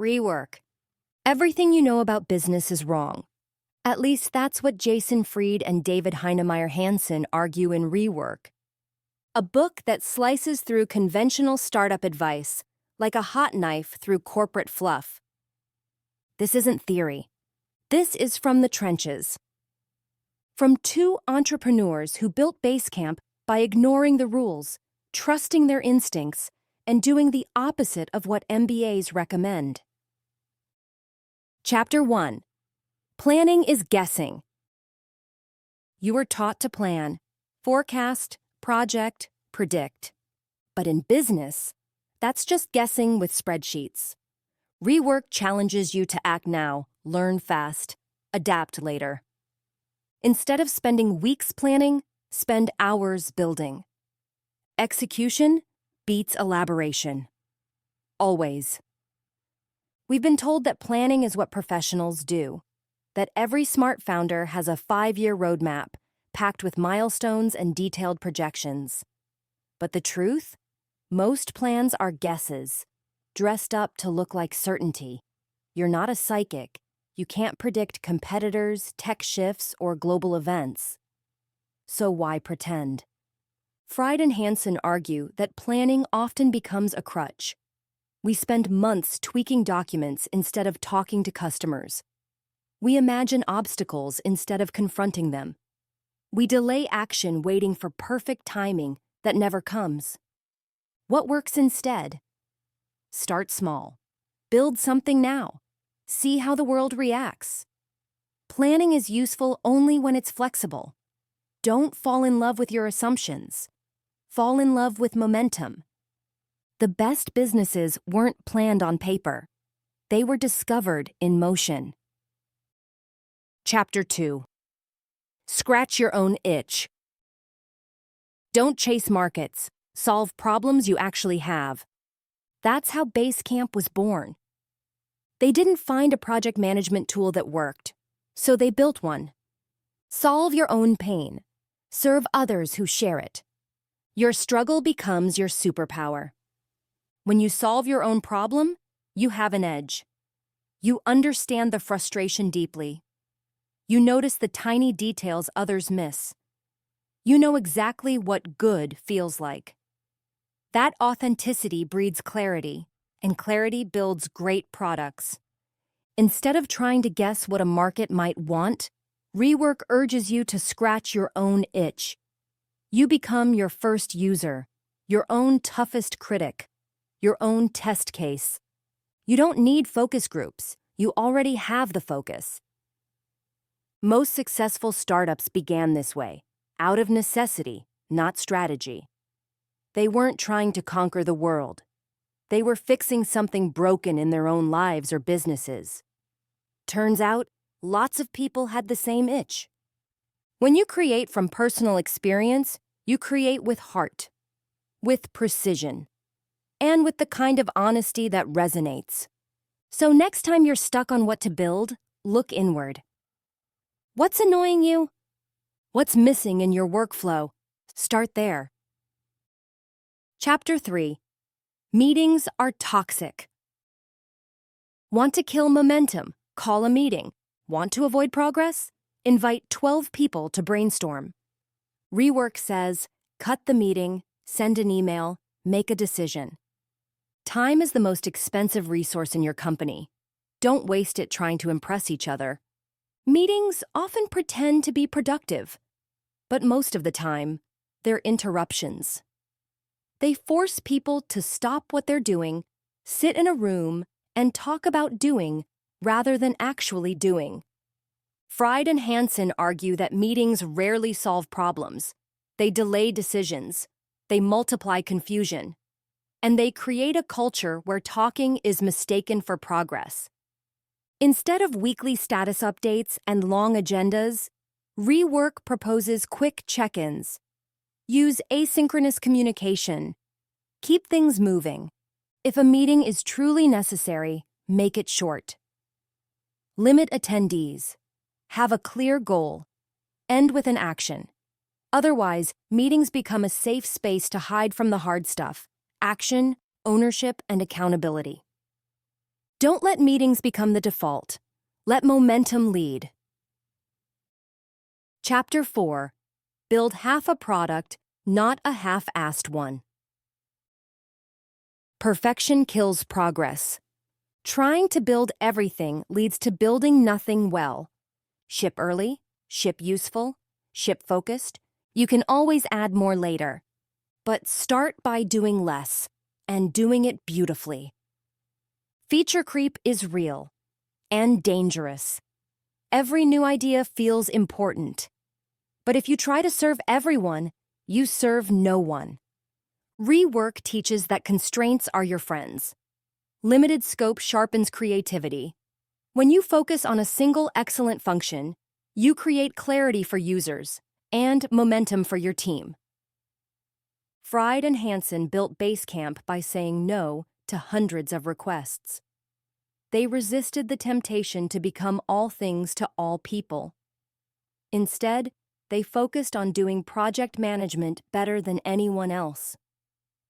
Rework. Everything you know about business is wrong. At least that's what Jason Fried and David Heinemeier Hansson argue in Rework, a book that slices through conventional startup advice like a hot knife through corporate fluff. This isn't theory. This is from the trenches. From two entrepreneurs who built Basecamp by ignoring the rules, trusting their instincts, and doing the opposite of what MBAs recommend. Chapter 1. Planning is guessing. You are taught to plan, forecast, project, predict. But in business, that's just guessing with spreadsheets. Rework challenges you to act now, learn fast, adapt later. Instead of spending weeks planning, spend hours building. Execution beats elaboration. Always. We've been told that planning is what professionals do, that every smart founder has a 5-year roadmap packed with milestones and detailed projections. But the truth? Most plans are guesses, dressed up to look like certainty. You're not a psychic. You can't predict competitors, tech shifts, or global events. So why pretend? Fried and Hansson argue that planning often becomes a crutch. We spend months tweaking documents instead of talking to customers. We imagine obstacles instead of confronting them. We delay action waiting for perfect timing that never comes. What works instead? Start small. Build something now. See how the world reacts. Planning is useful only when it's flexible. Don't fall in love with your assumptions. Fall in love with momentum. The best businesses weren't planned on paper. They were discovered in motion. Chapter 2. Scratch your own itch. Don't chase markets. Solve problems you actually have. That's how Basecamp was born. They didn't find a project management tool that worked, so they built one. Solve your own pain. Serve others who share it. Your struggle becomes your superpower. When you solve your own problem, you have an edge. You understand the frustration deeply. You notice the tiny details others miss. You know exactly what good feels like. That authenticity breeds clarity, and clarity builds great products. Instead of trying to guess what a market might want, Rework urges you to scratch your own itch. You become your first user, your own toughest critic, your own test case. You don't need focus groups. You already have the focus. Most successful startups began this way, out of necessity, not strategy. They weren't trying to conquer the world. They were fixing something broken in their own lives or businesses. Turns out, lots of people had the same itch. When you create from personal experience, you create with heart, with precision, and with the kind of honesty that resonates. So next time you're stuck on what to build, look inward. What's annoying you? What's missing in your workflow? Start there. Chapter 3. Meetings are toxic. Want to kill momentum? Call a meeting. Want to avoid progress? Invite 12 people to brainstorm. Rework says, cut the meeting, send an email, make a decision. Time is the most expensive resource in your company. Don't waste it trying to impress each other. Meetings often pretend to be productive, but most of the time, they're interruptions. They force people to stop what they're doing, sit in a room, and talk about doing rather than actually doing. Fried and Hansson argue that meetings rarely solve problems. They delay decisions, they multiply confusion, and they create a culture where talking is mistaken for progress. Instead of weekly status updates and long agendas, Rework proposes quick check-ins. Use asynchronous communication. Keep things moving. If a meeting is truly necessary, make it short. Limit attendees. Have a clear goal. End with an action. Otherwise, meetings become a safe space to hide from the hard stuff: action, ownership, and accountability. Don't let meetings become the default. Let momentum lead. Chapter 4. Build half a product, not a half-assed one. Perfection kills progress. Trying to build everything leads to building nothing well. Ship early, ship useful, ship focused. You can always add more later. But start by doing less, and doing it beautifully. Feature creep is real and dangerous. Every new idea feels important. But if you try to serve everyone, you serve no one. Rework teaches that constraints are your friends. Limited scope sharpens creativity. When you focus on a single excellent function, you create clarity for users and momentum for your team. Fried and Hansson built Basecamp by saying no to hundreds of requests. They resisted the temptation to become all things to all people. Instead, they focused on doing project management better than anyone else.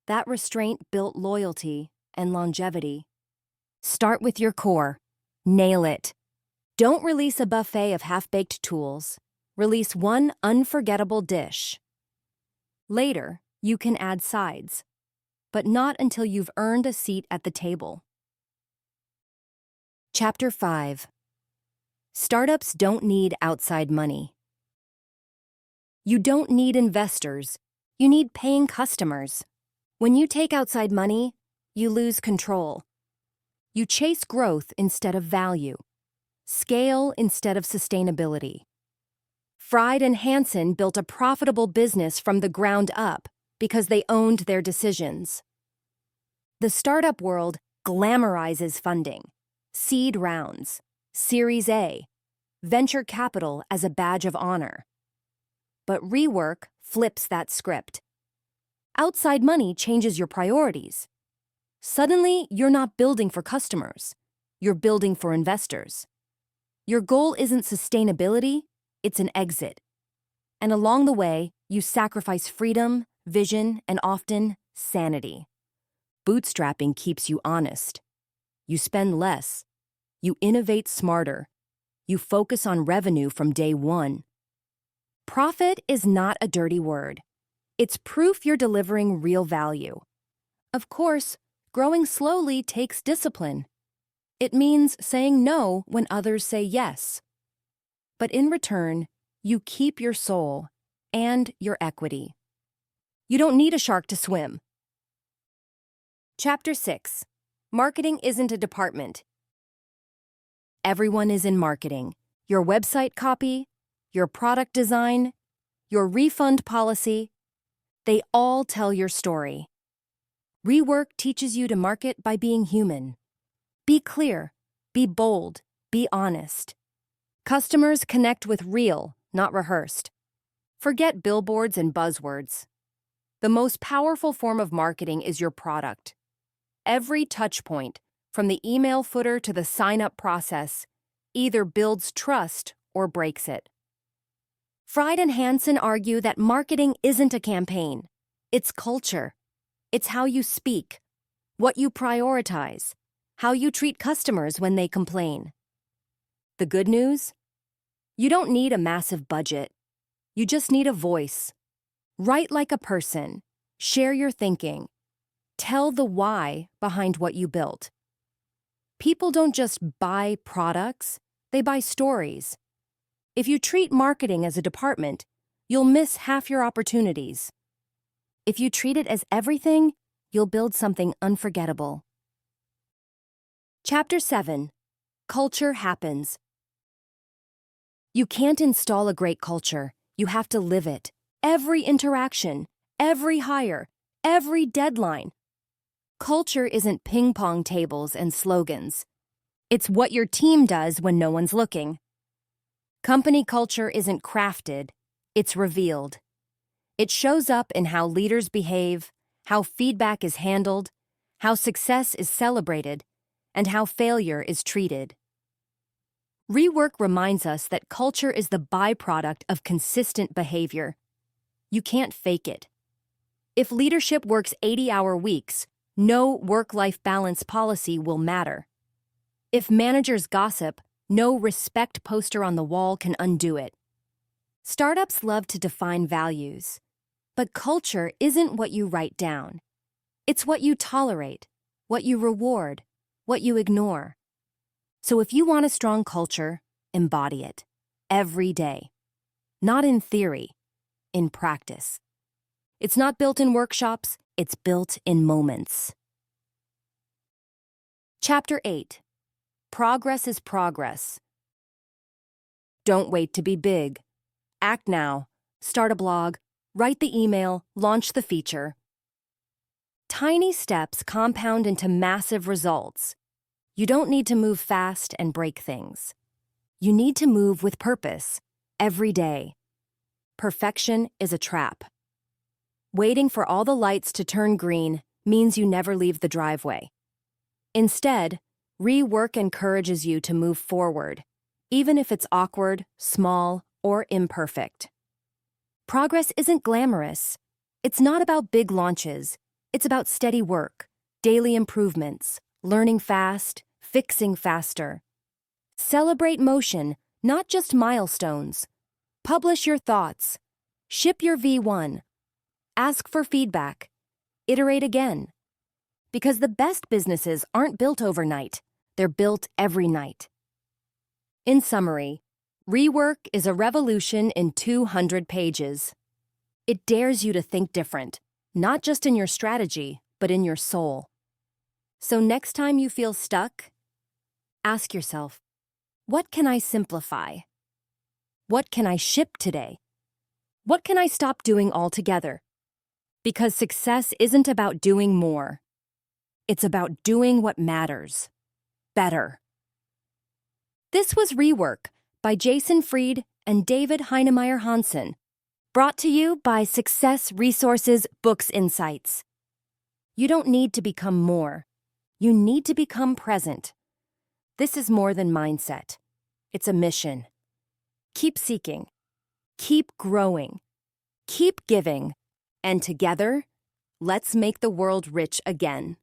That restraint built loyalty and longevity. Start with your core. Nail it. Don't release a buffet of half-baked tools. Release one unforgettable dish. Later, you can add sides, but not until you've earned a seat at the table. Chapter 5. Startups don't need outside money. You don't need investors. You need paying customers. When you take outside money, you lose control. You chase growth instead of value, scale instead of sustainability. Fried and Hansson built a profitable business from the ground up because they owned their decisions. The startup world glamorizes funding, seed rounds, Series A, venture capital as a badge of honor. But Rework flips that script. Outside money changes your priorities. Suddenly, you're not building for customers. You're building for investors. Your goal isn't sustainability, it's an exit. And along the way, you sacrifice freedom, vision, and often sanity. Bootstrapping keeps you honest. You spend less. You innovate smarter. You focus on revenue from day one. Profit is not a dirty word. It's proof you're delivering real value. Of course, growing slowly takes discipline. It means saying no when others say yes. But in return, you keep your soul and your equity. You don't need a shark to swim. Chapter 6. Marketing isn't a department. Everyone is in marketing. Your website copy, your product design, your refund policy, they all tell your story. Rework teaches you to market by being human. Be clear, be bold, be honest. Customers connect with real, not rehearsed. Forget billboards and buzzwords. The most powerful form of marketing is your product. Every touch point, from the email footer to the sign-up process, either builds trust or breaks it. Fried and Hansson argue that marketing isn't a campaign. It's culture. It's how you speak, what you prioritize, how you treat customers when they complain. The good news? You don't need a massive budget. You just need a voice. Write like a person. Share your thinking. Tell the why behind what you built. People don't just buy products, they buy stories. If you treat marketing as a department, you'll miss half your opportunities. If you treat it as everything, you'll build something unforgettable. Chapter 7. Culture happens. You can't install a great culture. You have to live it. Every interaction, every hire, every deadline. Culture isn't ping-pong tables and slogans. It's what your team does when no one's looking. Company culture isn't crafted, it's revealed. It shows up in how leaders behave, how feedback is handled, how success is celebrated, and how failure is treated. Rework reminds us that culture is the byproduct of consistent behavior. You can't fake it. If leadership works 80-hour weeks, no work-life balance policy will matter. If managers gossip, no respect poster on the wall can undo it. Startups love to define values, but culture isn't what you write down. It's what you tolerate, what you reward, what you ignore. So if you want a strong culture, embody it. Every day. Not in theory, in practice. It's not built in workshops, it's built in moments. Chapter 8. Progress is progress. Don't wait to be big. Act now. Start a blog. Write the email. Launch the feature. Tiny steps compound into massive results. You don't need to move fast and break things. You need to move with purpose, every day. Perfection is a trap. Waiting for all the lights to turn green means you never leave the driveway. Instead, Rework encourages you to move forward, even if it's awkward, small, or imperfect. Progress isn't glamorous. It's not about big launches. It's about steady work, daily improvements, learning fast, fixing faster. Celebrate motion, not just milestones. Publish your thoughts. Ship your V1. Ask for feedback. Iterate again. Because the best businesses aren't built overnight. They're built every night. In summary, Rework is a revolution in 200 pages. It dares you to think different, not just in your strategy, but in your soul. So next time you feel stuck, ask yourself, what can I simplify? What can I ship today? What can I stop doing altogether? Because success isn't about doing more. It's about doing what matters. Better. This was Rework by Jason Fried and David Heinemeier Hansson, brought to you by Success Resources Books Insights. You don't need to become more. You need to become present. This is more than mindset. It's a mission. Keep seeking. Keep growing. Keep giving. And together, let's make the world rich again.